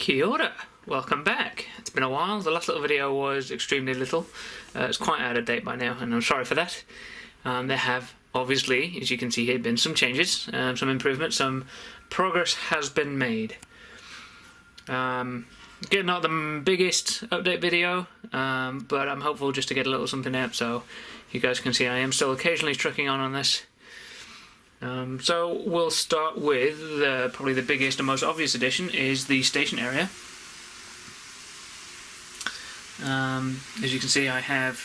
Kia ora, welcome back. It's been a while. The last little video was extremely little. It's quite out of date by now, and I'm sorry for that. There have obviously, as you can see here, been some changes, some improvements, some progress has been made. Getting not the biggest update video, but I'm hopeful just to get a little something out so you guys can see I am still occasionally trucking on this. So we'll start with probably the biggest and most obvious addition is the station area. As you can see, I have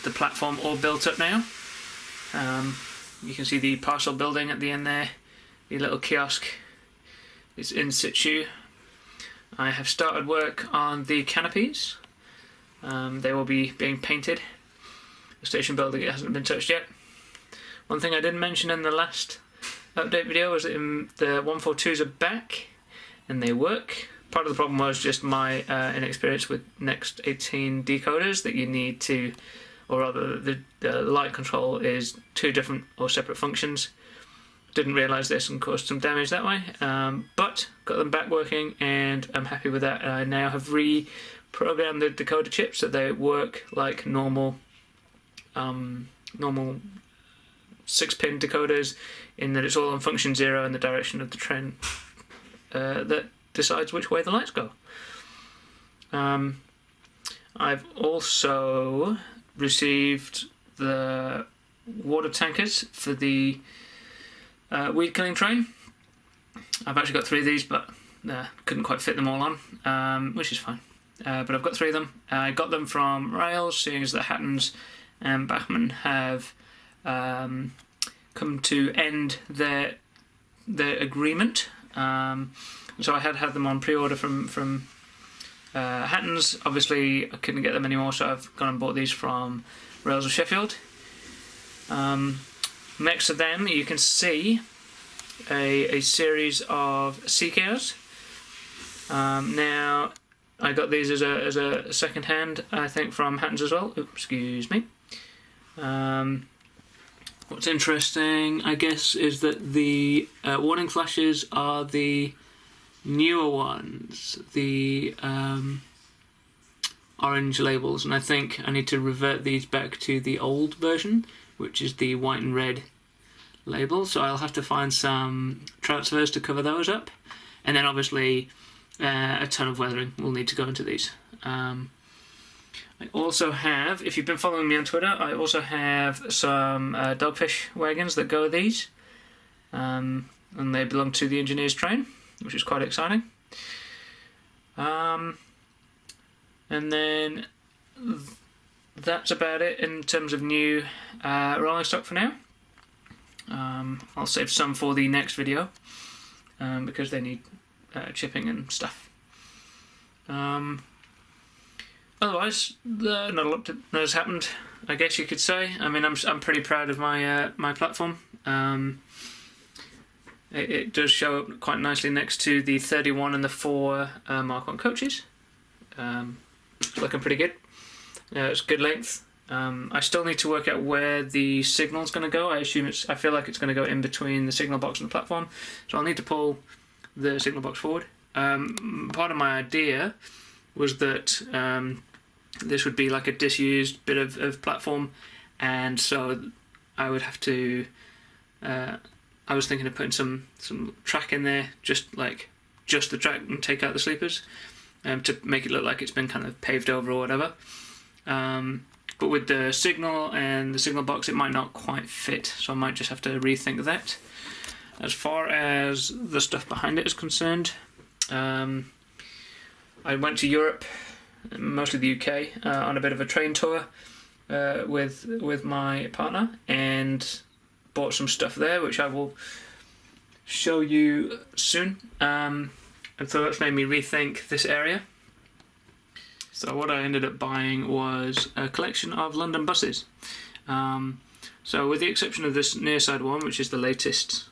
the platform all built up now. You can see the parcel building at the end there, the little kiosk is in situ. I have started work on the canopies. They will be being painted. The station building hasn't been touched yet. One thing I didn't mention in the last update video was that the 142s are back and they work. Part of the problem was just my inexperience with Next 18 decoders, that you need to, or rather the light control is two different or separate functions. Didn't realise this and caused some damage that way, but got them back working and I'm happy with that. I now have reprogrammed the decoder chips so they work like normal 6-pin decoders, in that it's all on function 0 in the direction of the train that decides which way the lights go. I've also received the water tankers for the weed killing train. I've actually got 3 of these, but couldn't quite fit them all on, which is fine. But I've got 3 of them. I got them from Rails, seeing as the Hattons and Bachmann have come to end their agreement. So I had them on pre-order from Hattons. Obviously I couldn't get them anymore, so I've gone and bought these from Rails of Sheffield. Next to them you can see a series of CKs. Now I got these as a second hand, I think, from Hattons as well. Oops, excuse me. What's interesting, I guess, is that the warning flashes are the newer ones, the orange labels, and I think I need to revert these back to the old version, which is the white and red label, so I'll have to find some transfers to cover those up, and then obviously a ton of weathering will need to go into these. I also have, if you've been following me on Twitter, I also have some dogfish wagons that go with these, and they belong to the engineer's train, which is quite exciting. And then that's about it in terms of new rolling stock for now. I'll save some for the next video because they need chipping and stuff. Otherwise, not a lot has happened, I guess you could say. I mean, I'm pretty proud of my my platform. It does show up quite nicely next to the 31 and the 4 Mark 1 coaches. It's looking pretty good. It's good length. I still need to work out where the signal's going to go. I feel like it's going to go in between the signal box and the platform, so I'll need to pull the signal box forward. Part of my idea was that this would be like a disused bit of platform, and so I would have to I was thinking of putting some track in there, just the track, and take out the sleepers, to make it look like it's been kind of paved over or whatever. But with the signal and the signal box, it might not quite fit, so I might just have to rethink that. As far as the stuff behind it is concerned, I went to Europe, mostly the UK, on a bit of a train tour with my partner, and bought some stuff there, which I will show you soon. And so that's made me rethink this area. So what I ended up buying was a collection of London buses. So with the exception of this nearside one, which is the latest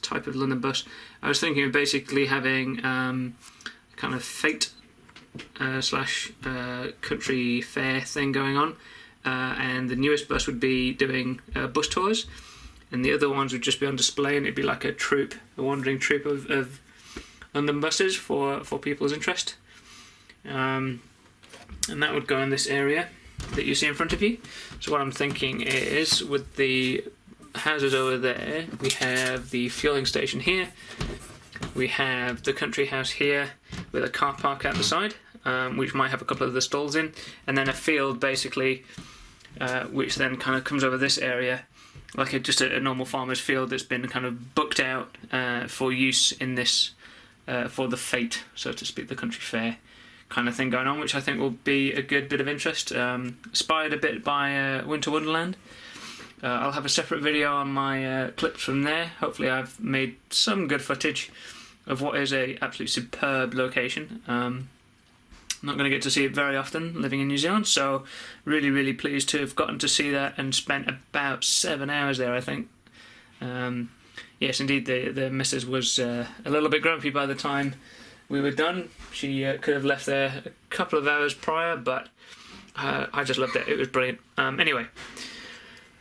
type of London bus, I was thinking of basically having kind of fete slash country fair thing going on, and the newest bus would be doing bus tours, and the other ones would just be on display, and it'd be like a wandering troupe of London buses for people's interest. And that would go in this area that you see in front of you. So what I'm thinking is, with the houses over there, we have the fueling station here, we have the country house here with a car park out the side, which might have a couple of the stalls in, and then a field basically, which then kind of comes over this area like just a normal farmer's field that's been kind of booked out for use in this, for the fete, so to speak, the country fair kind of thing going on, which I think will be a good bit of interest. Inspired a bit by Winter Wonderland. I'll have a separate video on my clips from there. Hopefully I've made some good footage of what is a absolutely superb location. I'm not going to get to see it very often living in New Zealand, so really pleased to have gotten to see that and spent about 7 hours there, I think. Yes, indeed, the missus was a little bit grumpy by the time we were done. She could have left there a couple of hours prior, but I just loved it. It was brilliant. Anyway,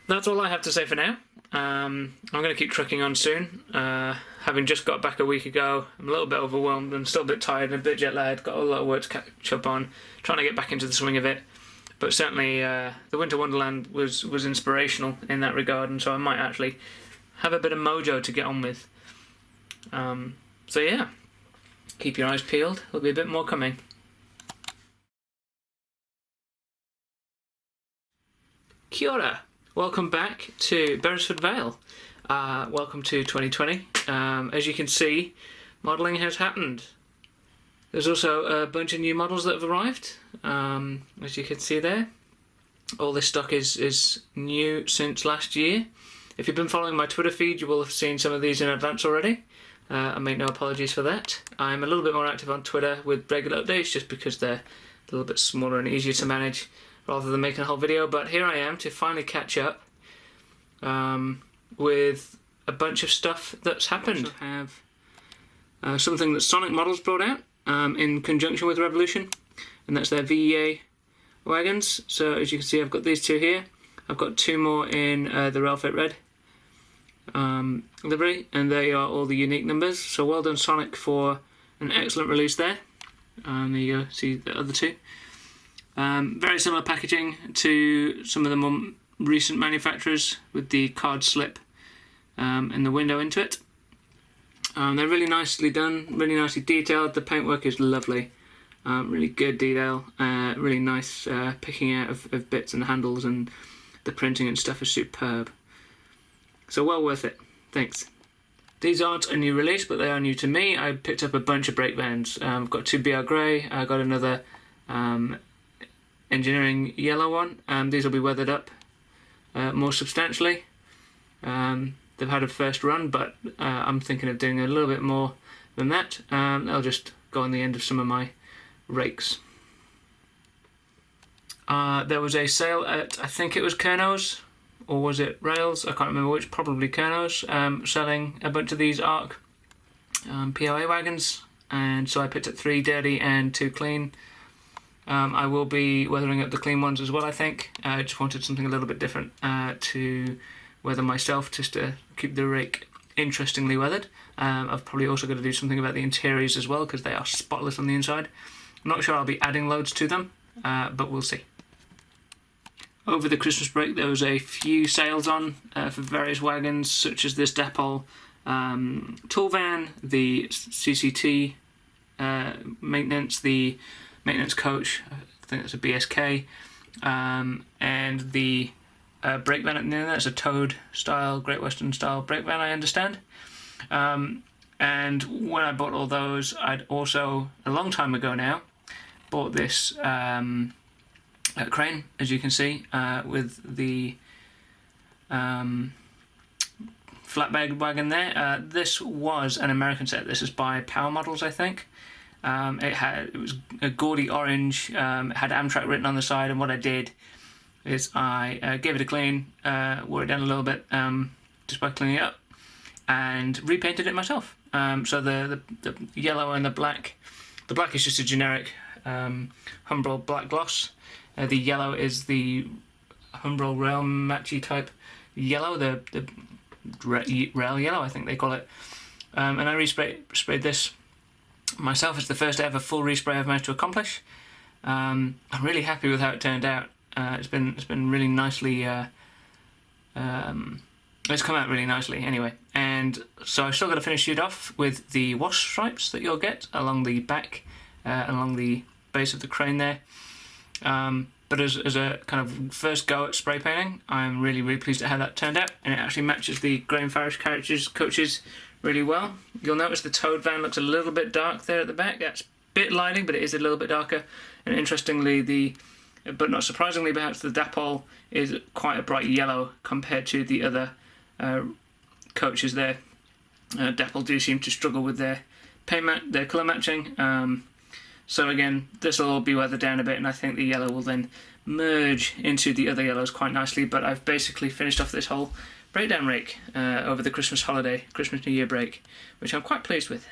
that's all I have to say for now. I'm going to keep trucking on soon. Having just got back a week ago, I'm a little bit overwhelmed and still a bit tired and a bit jet lagged. Got a lot of work to catch up on, trying to get back into the swing of it. But certainly the Winter Wonderland was inspirational in that regard, and so I might actually have a bit of mojo to get on with. So yeah, keep your eyes peeled. There'll be a bit more coming. Kia ora. Welcome back to Beresford, Vale. Welcome to 2020. As you can see, modelling has happened. There's also a bunch of new models that have arrived, as you can see there. All this stock is new since last year. If you've been following my Twitter feed, you will have seen some of these in advance already. I make no apologies for that. I'm a little bit more active on Twitter with regular updates, just because they're a little bit smaller and easier to manage rather than making a whole video. But here I am to finally catch up with a bunch of stuff that's happened. I have something that Sonic Models brought out in conjunction with Revolution, and that's their VEA wagons. So as you can see, I've got these two here. I've got two more in the Railfit Red livery, and they are all the unique numbers. So well done, Sonic, for an excellent release there. There you go, see the other two. Very similar packaging to some of the more recent manufacturers, with the card slip and the window into it. They're really nicely done, really nicely detailed. The paintwork is lovely, really good detail, really nice picking out of bits and handles, and the printing and stuff is superb. So well worth it. Thanks. These aren't a new release, but they are new to me. I picked up a bunch of brake vans. I've got two BR Grey, I got another engineering yellow one. These will be weathered up more substantially. They've had a first run, but I'm thinking of doing a little bit more than that. They'll just go on the end of some of my rakes. There was a sale at, I think it was Kerno's, or was it Rails? I can't remember which, probably Kerno's, selling a bunch of these ARC POA wagons, and so I picked up 3 dirty and 2 clean. I will be weathering up the clean ones as well, I think. I just wanted something a little bit different to weather myself, just to keep the rake interestingly weathered. I've probably also got to do something about the interiors as well, because they are spotless on the inside. I'm not sure I'll be adding loads to them, but we'll see. Over the Christmas break, there was a few sales on for various wagons, such as this Dapol tool van, the CCT maintenance, the maintenance coach, I think that's a BSK, and the brake van at the end. That's a Toad style, Great Western style brake van, I understand. And when I bought all those, I'd also, a long time ago now, bought this crane, as you can see, with the flatbed wagon there. This was an American set. This is by Power Models, I think. It was a gaudy orange. It had Amtrak written on the side, and what I did is I gave it a clean, wore it down a little bit, just by cleaning it up, and repainted it myself. So the yellow and the black is just a generic Humbrol black gloss. The yellow is the Humbrol rail matchy type yellow, the rail yellow, I think they call it. And I sprayed this myself. It's the first ever full respray I've managed to accomplish. I'm really happy with how it turned out. It's been really nicely. It's come out really nicely anyway. And so I've still got to finish it off with the wash stripes that you'll get along the back, along the base of the crane there. But as a kind of first go at spray painting, I'm really pleased at how that turned out, and it actually matches the Graham Farish coaches really well. You'll notice the Toad van looks a little bit dark there at the back. That's a bit lighting, but it is a little bit darker. And interestingly, but not surprisingly perhaps, the Dapol is quite a bright yellow compared to the other coaches there. Dapol do seem to struggle with their their colour matching. So again, this will all be weathered down a bit, and I think the yellow will then merge into the other yellows quite nicely. But I've basically finished off this whole breakdown rake over the Christmas New Year break, which I'm quite pleased with.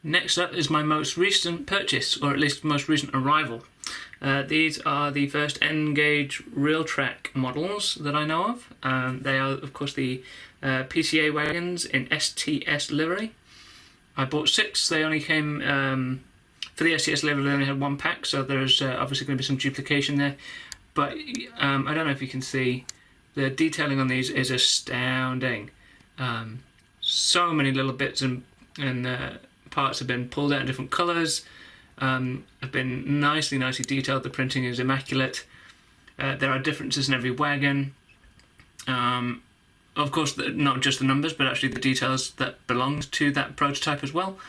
Next up is my most recent purchase, or at least most recent arrival. These are the first N-Gauge Realtrack models that I know of. They are, of course, the PCA wagons in STS livery. I bought 6. They only came... For the STS livery, they only had 1 pack, so there's obviously going to be some duplication there. But I don't know if you can see, the detailing on these is astounding. So many little bits and parts have been pulled out in different colours. Have been nicely detailed. The printing is immaculate. There are differences in every wagon. Of course, not just the numbers, but actually the details that belong to that prototype as well,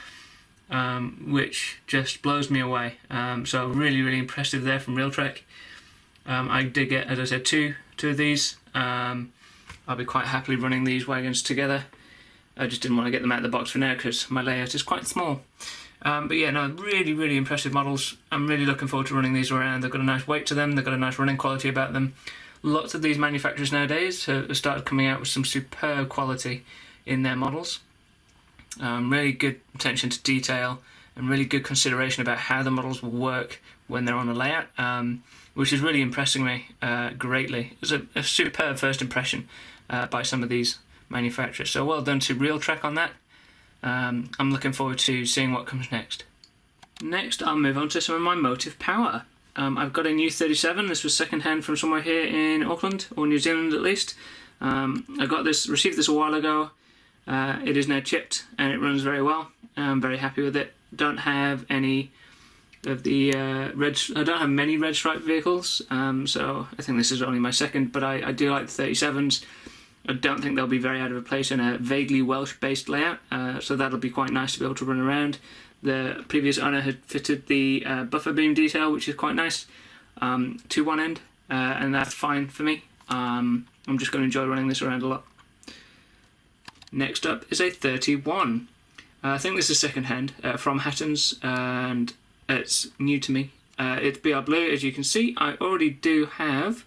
which just blows me away. So really impressive there from Realtrack. I did get, as I said, two of these. I'll be quite happily running these wagons together. I just didn't want to get them out of the box for now because my layout is quite small. But yeah, no, really impressive models. I'm really looking forward to running these around. They've got a nice weight to them. They've got a nice running quality about them. Lots of these manufacturers nowadays have started coming out with some superb quality in their models. Really good attention to detail and really good consideration about how the models will work when they're on a layout, which is really impressing me greatly. It was a superb first impression by some of these manufacturers. So well done to Realtrack on that. I'm looking forward to seeing what comes next. Next, I'll move on to some of my motive power. I've got a new 37. This was second hand from somewhere here in Auckland, or New Zealand at least. I received this a while ago. It is now chipped and it runs very well. I'm very happy with it. Don't have any of the I don't have many red stripe vehicles, so I think this is only my second, but I do like the 37s. I don't think they'll be very out of place in a vaguely Welsh-based layout, so that'll be quite nice to be able to run around. The previous owner had fitted the buffer beam detail, which is quite nice, to one end, and that's fine for me. I'm just going to enjoy running this around a lot. Next up is a 31. I think this is second hand from Hatton's, and it's new to me. It's BR Blue, as you can see. I already do have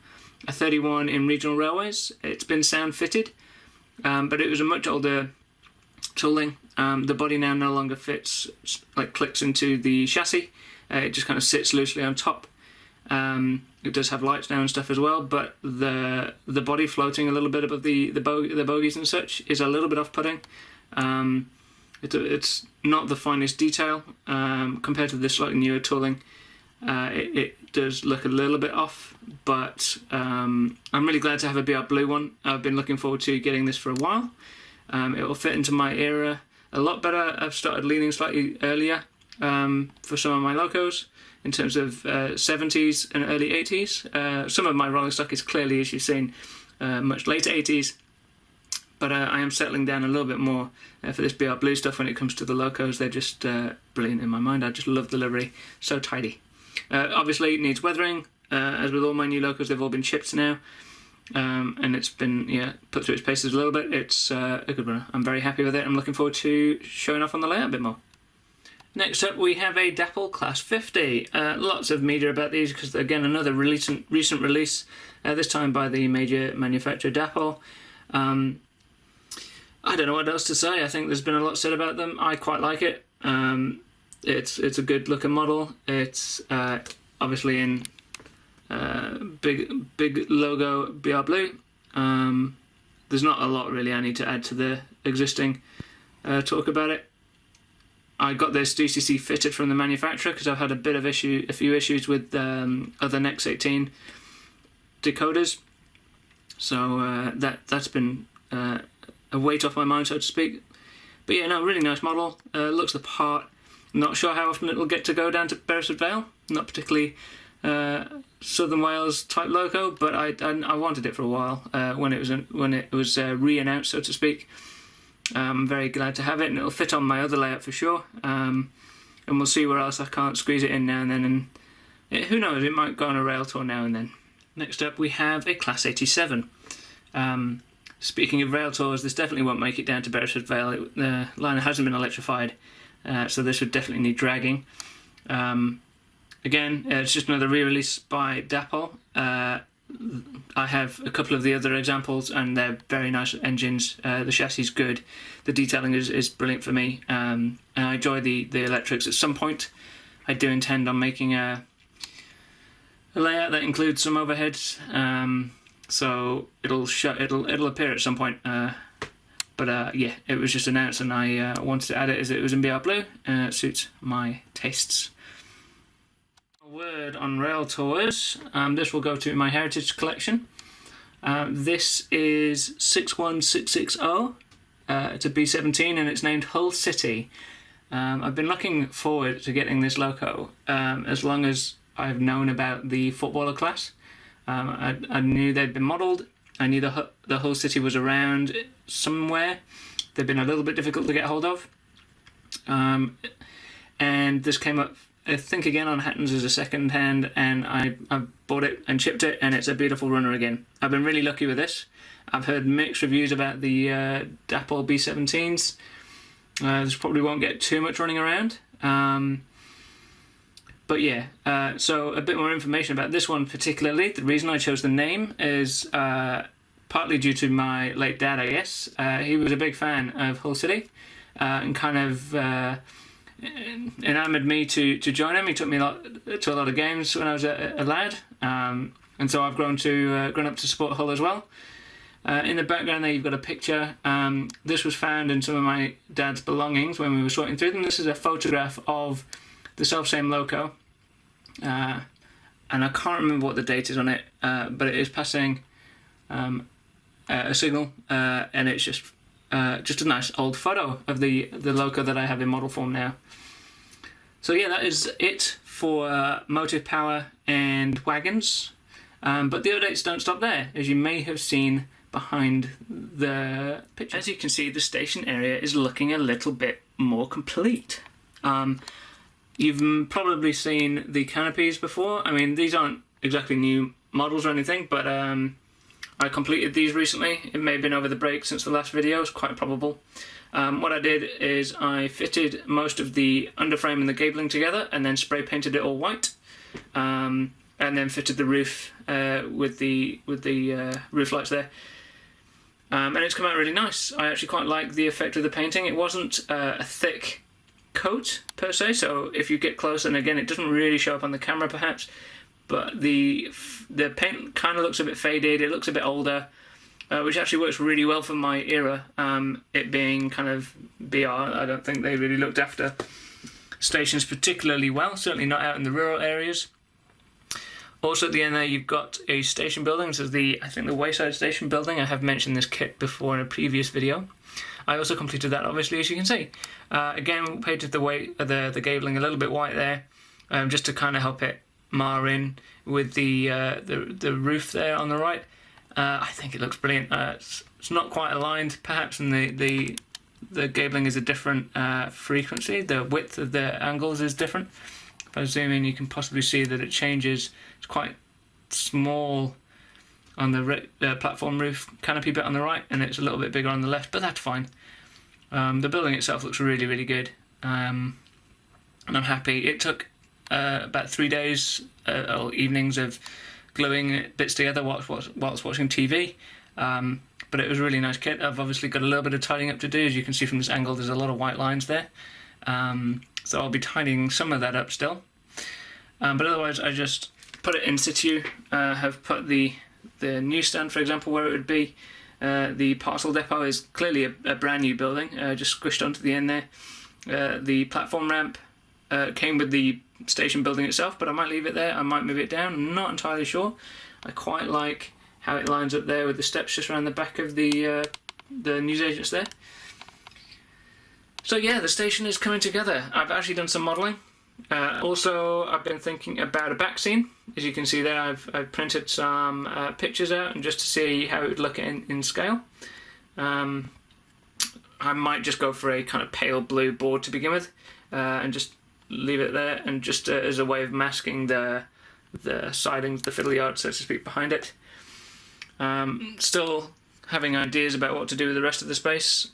a 31 in regional railways. It's been sound fitted, but it was a much older tooling. The body now no longer fits, like clicks into the chassis. It just kind of sits loosely on top. It does have lights now and stuff as well, but the body floating a little bit above the bogies and such is a little bit off-putting. It's not the finest detail compared to this slightly newer tooling. It does look a little bit off, but I'm really glad to have a BR Blue one. I've been looking forward to getting this for a while. It will fit into my era a lot better. I've started leaning slightly earlier for some of my locos in terms of 70s and early 80s. Some of my rolling stock is clearly, as you've seen, much later 80s, but I am settling down a little bit more for this BR Blue stuff when it comes to the locos. They're just brilliant in my mind. I just love the livery, so tidy. Obviously it needs weathering, as with all my new locos. They've all been chipped now, and it's been put through its paces a little bit. It's a good runner. I'm very happy with it. I'm looking forward to showing off on the layout a bit more. Next up we have a Dapol Class 50. Lots of media about these because, again, another recent release, this time by the major manufacturer Dapol. I don't know what else to say. I think there's been a lot said about them. I quite like it. It's a good looking model. It's obviously in big logo BR Blue. There's not a lot really I need to add to the existing talk about it. I got this DCC fitted from the manufacturer because I've had a few issues with other Nex 18 decoders. So that's been a weight off my mind, so to speak. But yeah, no, really nice model. Looks the part. Not sure how often it will get to go down to Beresford Vale. Not particularly Southern Wales type loco, but I wanted it for a while when it was re-announced, so to speak. I'm very glad to have it, and it'll fit on my other layout for sure. And we'll see where else I can't squeeze it in now and then. And who knows, it might go on a rail tour now and then. Next up, we have a Class 87. Speaking of rail tours, this definitely won't make it down to Beresford Vale. The liner hasn't been electrified, so this would definitely need dragging. Again, it's just another re-release by Dapol. I have a couple of the other examples, and they're very nice engines. The chassis is good. The detailing is brilliant for me. And I enjoy the electrics. At some point, I do intend on making a layout that includes some overheads. So it'll appear at some point. But yeah, it was just announced, and I wanted to add it as it was in BR Blue. It suits my tastes. A word on rail tours. This will go to my heritage collection. This is 61660. It's a B17 and it's named Hull City. I've been looking forward to getting this loco as long as I've known about the footballer class. I knew they'd been modelled. I knew the Hull City was around somewhere. They've been a little bit difficult to get hold of. And this came up, I think, again on Hatton's as a second hand, and I bought it and chipped it, and it's a beautiful runner again. I've been really lucky with this. I've heard mixed reviews about the Dapol B17s. This probably won't get too much running around. But yeah, so a bit more information about this one particularly. The reason I chose the name is partly due to my late dad, I guess. He was a big fan of Hull City and kind of enamoured me to join him. He took me to a lot of games when I was a lad, and so I've grown up to support Hull as well. In the background there you've got a picture. This was found in some of my dad's belongings when we were sorting through them. This is a photograph of the self-same loco, and I can't remember what the date is on it, but it is passing a signal, and it's just a nice old photo of the loco that I have in model form now. So yeah, that is it for motive power and wagons, but the updates don't stop there, as you may have seen behind the picture. As you can see, the station area is looking a little bit more complete. You've probably seen the canopies before. I mean, these aren't exactly new models or anything, but I completed these recently. It may have been over the break since the last video, it's quite probable. What I did is I fitted most of the underframe and the gabling together and then spray painted it all white, and then fitted the roof with the roof lights there. And it's come out really nice. I actually quite like the effect of the painting. It wasn't a thick coat per se, so if you get close, and again it doesn't really show up on the camera perhaps, but the paint kind of looks a bit faded, it looks a bit older, which actually works really well for my era, it being kind of BR. I don't think they really looked after stations particularly well, certainly not out in the rural areas. Also at the end there you've got a station building. This is I think the Wayside Station building. I have mentioned this kit before in a previous video. I also completed that, obviously, as you can see. Again, painted the gabling a little bit white there, just to kind of help it mar in with the roof there on the right. I think it looks brilliant. It's not quite aligned, perhaps, and the gabling is a different frequency. The width of the angles is different. If I zoom in, you can possibly see that it changes. It's quite small on the platform roof canopy bit on the right, and it's a little bit bigger on the left, but that's fine. The building itself looks really, really good, and I'm happy. It took about 3 days or evenings of gluing bits together whilst watching TV, but it was a really nice kit. I've obviously got a little bit of tidying up to do. As you can see from this angle, there's a lot of white lines there, so I'll be tidying some of that up still, but otherwise I just put it in situ. Have put the newsstand, for example, where it would be. The parcel depot is clearly a brand new building, just squished onto the end there. The platform ramp came with the station building itself, but I might leave it there. I might move it down. I'm not entirely sure. I quite like how it lines up there with the steps just around the back of the newsagents there. So yeah, the station is coming together. I've actually done some modelling. Also, I've been thinking about a back scene. As you can see there, I've printed some pictures out and just to see how it would look in scale. I might just go for a kind of pale blue board to begin with, and just leave it there, and just as a way of masking the sidings, the fiddly art, so to speak, behind it. Still having ideas about what to do with the rest of the space.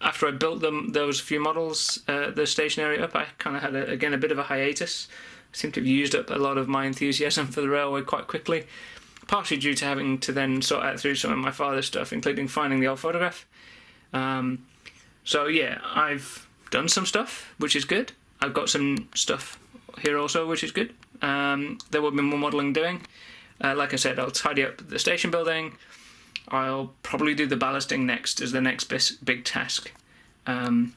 After I built those few models, the station area up, I kind of had again a bit of a hiatus. I seem to have used up a lot of my enthusiasm for the railway quite quickly, partially due to having to then sort out through some of my father's stuff, including finding the old photograph. So yeah, I've done some stuff, which is good. I've got some stuff here also, which is good. There will be more modelling doing. Like I said, I'll tidy up the station building. I'll probably do the ballasting next as the next big task. The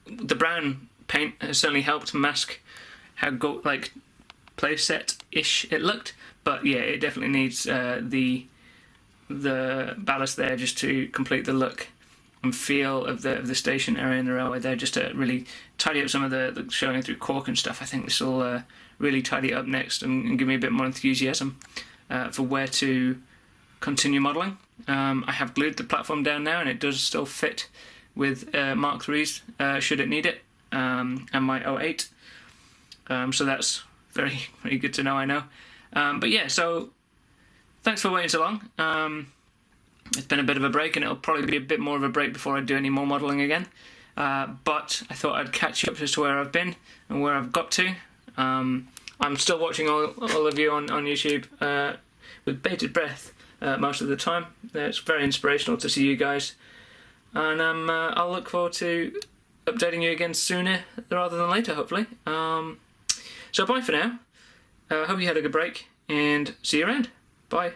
brown paint has certainly helped mask how playset-ish it looked, but yeah, it definitely needs the ballast there just to complete the look and feel of the station area in the railway there, just to really tidy up some of the showing through cork and stuff. I think this will really tidy it up next and give me a bit more enthusiasm for where to continue modelling. I have glued the platform down now, and it does still fit with Mark III's should it need it, and my 08. So that's very, very good to know, I know. But yeah, so thanks for waiting so long. It's been a bit of a break, and it'll probably be a bit more of a break before I do any more modelling again. But I thought I'd catch you up as to where I've been and where I've got to. I'm still watching all of you on YouTube with bated breath most of the time. It's very inspirational to see you guys, and I'll look forward to updating you again sooner rather than later, hopefully. So bye for now. Hope you had a good break, and see you around. Bye.